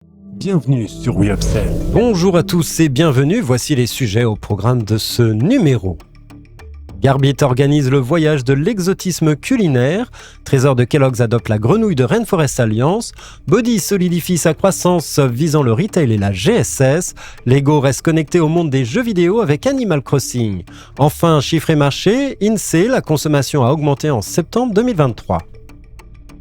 Bienvenue sur WeUpsell. Bonjour à tous et bienvenue, voici les sujets au programme de ce numéro. Garbit organise le voyage de l'exotisme culinaire, Trésor de Kellogg's adopte la grenouille de Rainforest Alliance, Body solidifie sa croissance visant le retail et la GSS, Lego reste connecté au monde des jeux vidéo avec Animal Crossing. Enfin, chiffre et marché, INSEE, la consommation a augmenté en septembre 2023.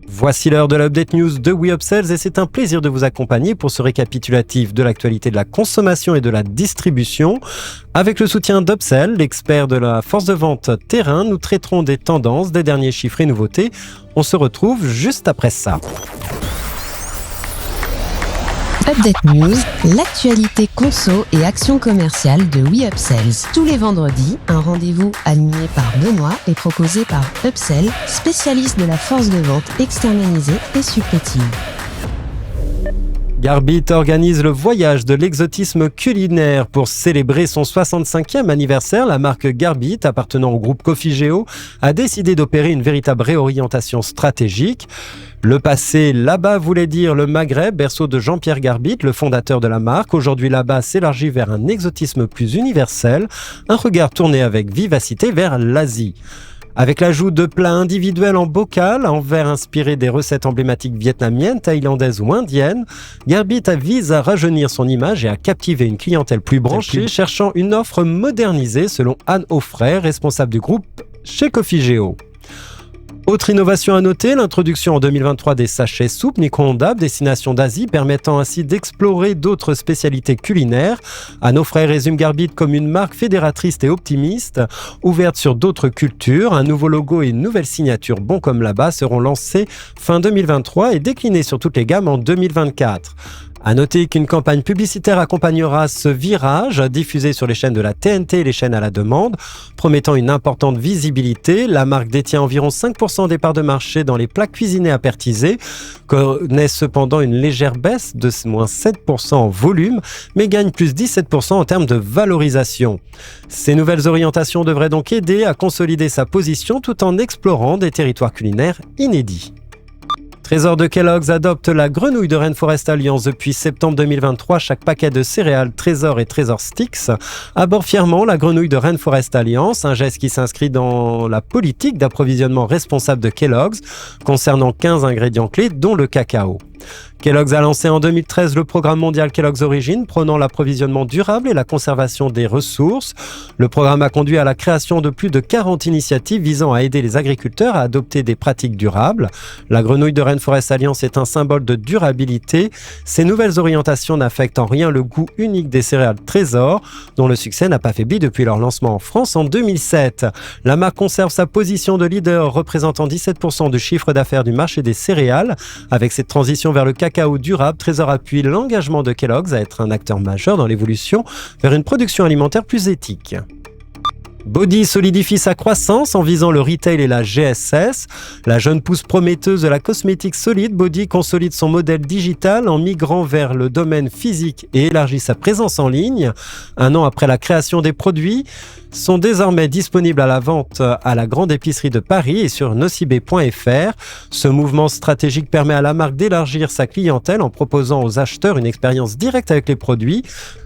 Voici l'heure de l'Update News de WeUpsells et c'est un plaisir de vous accompagner pour ce récapitulatif de l'actualité de la consommation et de la distribution. Avec le soutien d'Upsell, l'expert de la force de vente terrain, nous traiterons des tendances, des derniers chiffres et nouveautés. On se retrouve juste après ça. Update News, l'actualité conso et action commerciale de WeUpsells. Tous les vendredis, un rendez-vous animé par Benoît et proposé par Upsell, spécialiste de la force de vente externalisée et supplétive. Garbit organise le voyage de l'exotisme culinaire pour célébrer son 65e anniversaire. La marque Garbit, appartenant au groupe Cofigeo, a décidé d'opérer une véritable réorientation stratégique. Le passé, là-bas, voulait dire le Maghreb, berceau de Jean-Pierre Garbit, le fondateur de la marque. Aujourd'hui, là-bas s'élargit vers un exotisme plus universel, un regard tourné avec vivacité vers l'Asie. Avec l'ajout de plats individuels en bocal, en verre inspirés des recettes emblématiques vietnamiennes, thaïlandaises ou indiennes, Garbit vise à rajeunir son image et à captiver une clientèle plus branchée, cherchant une offre modernisée, selon Anne Offray, responsable du groupe chez Cofigeo. Autre innovation à noter, l'introduction en 2023 des sachets soupes micro-ondables, destination d'Asie, permettant ainsi d'explorer d'autres spécialités culinaires. Anne Offray résume Garbit comme une marque fédératrice et optimiste, ouverte sur d'autres cultures. Un nouveau logo et une nouvelle signature Bon comme là-bas seront lancés fin 2023 et déclinés sur toutes les gammes en 2024. À noter qu'une campagne publicitaire accompagnera ce virage, diffusé sur les chaînes de la TNT et les chaînes à la demande, promettant une importante visibilité. La marque détient environ 5% des parts de marché dans les plats cuisinés apertisés, connaît cependant une légère baisse de moins 7% en volume, mais gagne plus 17% en termes de valorisation. Ces nouvelles orientations devraient donc aider à consolider sa position tout en explorant des territoires culinaires inédits. Trésor de Kellogg's adopte la grenouille de Rainforest Alliance depuis septembre 2023. Chaque paquet de céréales Trésor et Trésor Sticks aborde fièrement la grenouille de Rainforest Alliance, un geste qui s'inscrit dans la politique d'approvisionnement responsable de Kellogg's concernant 15 ingrédients clés dont le cacao. Kellogg's a lancé en 2013 le programme mondial Kellogg's Origins, prônant l'approvisionnement durable et la conservation des ressources. Le programme a conduit à la création de plus de 40 initiatives visant à aider les agriculteurs à adopter des pratiques durables. La grenouille de Rainforest Alliance est un symbole de durabilité. Ces nouvelles orientations n'affectent en rien le goût unique des céréales Trésor, dont le succès n'a pas faibli depuis leur lancement en France en 2007. La marque conserve sa position de leader, représentant 17% du chiffre d'affaires du marché des céréales. Avec cette transition vers le cacao durable, Trésor appuie l'engagement de Kellogg's à être un acteur majeur dans l'évolution vers une production alimentaire plus éthique. Body solidifie sa croissance en visant le retail et la GSS. La jeune pousse prometteuse de la cosmétique solide, Body consolide son modèle digital en migrant vers le domaine physique et élargit sa présence en ligne. Un an après la création des produits, sont désormais disponibles à la vente à la grande épicerie de Paris et sur nocibé.fr. Ce mouvement stratégique permet à la marque d'élargir sa clientèle en proposant aux acheteurs une expérience directe avec les produits.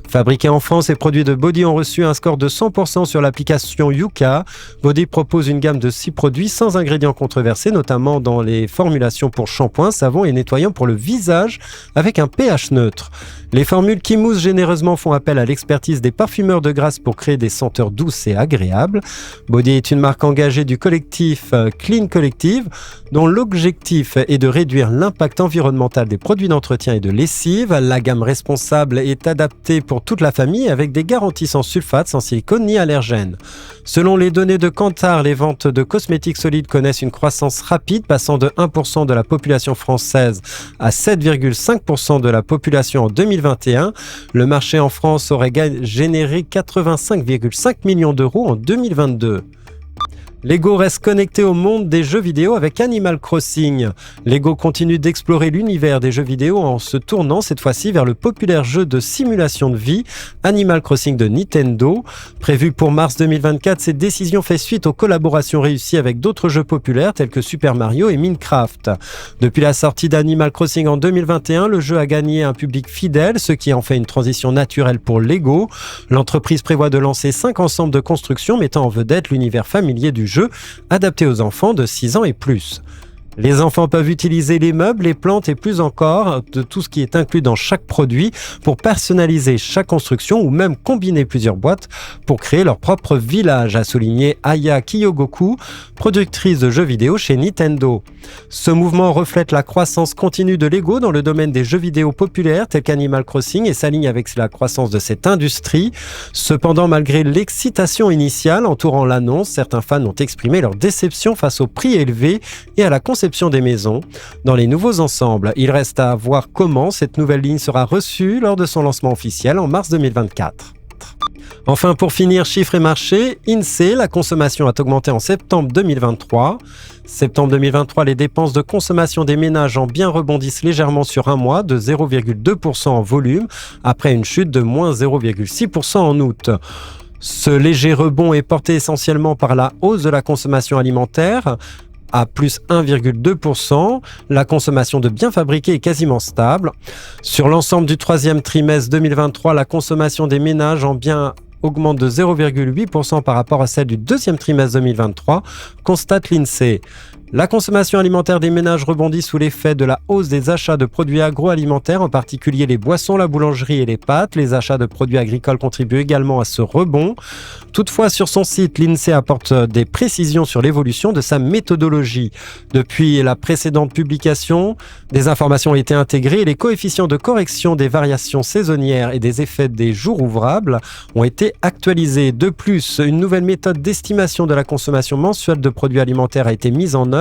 Fabriqués en France, les produits de Body ont reçu un score de 100% sur l'application Yuka. Body propose une gamme de 6 produits sans ingrédients controversés, notamment dans les formulations pour shampoing, savon et nettoyant pour le visage avec un pH neutre. Les formules qui moussent généreusement font appel à l'expertise des parfumeurs de grâce pour créer des senteurs douces et agréables. Body est une marque engagée du collectif Clean Collective, dont l'objectif est de réduire l'impact environnemental des produits d'entretien et de lessive. La gamme responsable est adaptée pour toute la famille avec des garanties sans sulfate, sans silicone ni allergènes. Selon les données de Kantar, les ventes de cosmétiques solides connaissent une croissance rapide, passant de 1% de la population française à 7,5% de la population en 2021. Le marché en France aurait généré 85,5 millions d'euros en 2022. Lego reste connecté au monde des jeux vidéo avec Animal Crossing. Lego continue d'explorer l'univers des jeux vidéo en se tournant cette fois-ci vers le populaire jeu de simulation de vie Animal Crossing de Nintendo. Prévu pour mars 2024, cette décision fait suite aux collaborations réussies avec d'autres jeux populaires tels que Super Mario et Minecraft. Depuis la sortie d'Animal Crossing en 2021, le jeu a gagné un public fidèle, ce qui en fait une transition naturelle pour Lego. L'entreprise prévoit de lancer 5 ensembles de construction mettant en vedette l'univers familier du jeu, adapté aux enfants de 6 ans et plus. Les enfants peuvent utiliser les meubles, les plantes et plus encore de tout ce qui est inclus dans chaque produit pour personnaliser chaque construction ou même combiner plusieurs boîtes pour créer leur propre village, a souligné Aya Kiyogoku, productrice de jeux vidéo chez Nintendo. Ce mouvement reflète la croissance continue de Lego dans le domaine des jeux vidéo populaires tels qu'Animal Crossing et s'aligne avec la croissance de cette industrie. Cependant, malgré l'excitation initiale entourant l'annonce, certains fans ont exprimé leur déception face au prix élevé et à la conception des maisons dans les nouveaux ensembles. Il reste à voir comment cette nouvelle ligne sera reçue lors de son lancement officiel en mars 2024. Enfin, pour finir, chiffres et marchés, INSEE, la consommation a augmenté en septembre 2023. Septembre 2023, les dépenses de consommation des ménages en biens rebondissent légèrement sur un mois, de 0,2% en volume, après une chute de moins 0,6% en août. Ce léger rebond est porté essentiellement par la hausse de la consommation alimentaire, à plus 1,2%. La consommation de biens fabriqués est quasiment stable. Sur l'ensemble du troisième trimestre 2023, la consommation des ménages en biens augmente de 0,8% par rapport à celle du deuxième trimestre 2023, constate l'INSEE. La consommation alimentaire des ménages rebondit sous l'effet de la hausse des achats de produits agroalimentaires, en particulier les boissons, la boulangerie et les pâtes. Les achats de produits agricoles contribuent également à ce rebond. Toutefois, sur son site, l'INSEE apporte des précisions sur l'évolution de sa méthodologie. Depuis la précédente publication, des informations ont été intégrées et les coefficients de correction des variations saisonnières et des effets des jours ouvrables ont été actualisés. De plus, une nouvelle méthode d'estimation de la consommation mensuelle de produits alimentaires a été mise en œuvre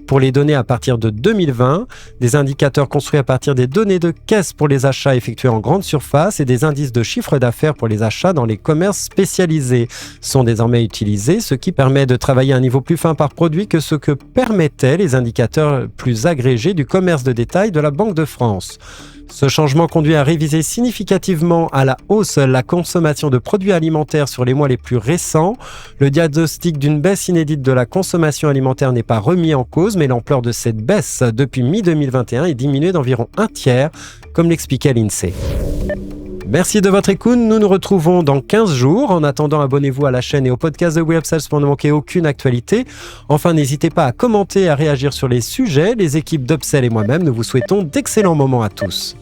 pour les données à partir de 2020, des indicateurs construits à partir des données de caisse pour les achats effectués en grande surface et des indices de chiffre d'affaires pour les achats dans les commerces spécialisés sont désormais utilisés, ce qui permet de travailler à un niveau plus fin par produit que ce que permettaient les indicateurs plus agrégés du commerce de détail de la Banque de France. Ce changement conduit à réviser significativement à la hausse la consommation de produits alimentaires sur les mois les plus récents. Le diagnostic d'une baisse inédite de la consommation alimentaire n'est pas remis en cause, mais l'ampleur de cette baisse depuis mi-2021 est diminuée d'environ un tiers, comme l'expliquait l'INSEE. Merci de votre écoute, nous nous retrouvons dans 15 jours. En attendant, abonnez-vous à la chaîne et au podcast de WeUpsells pour ne manquer aucune actualité. Enfin, n'hésitez pas à commenter et à réagir sur les sujets. Les équipes d'Upsell et moi-même, nous vous souhaitons d'excellents moments à tous.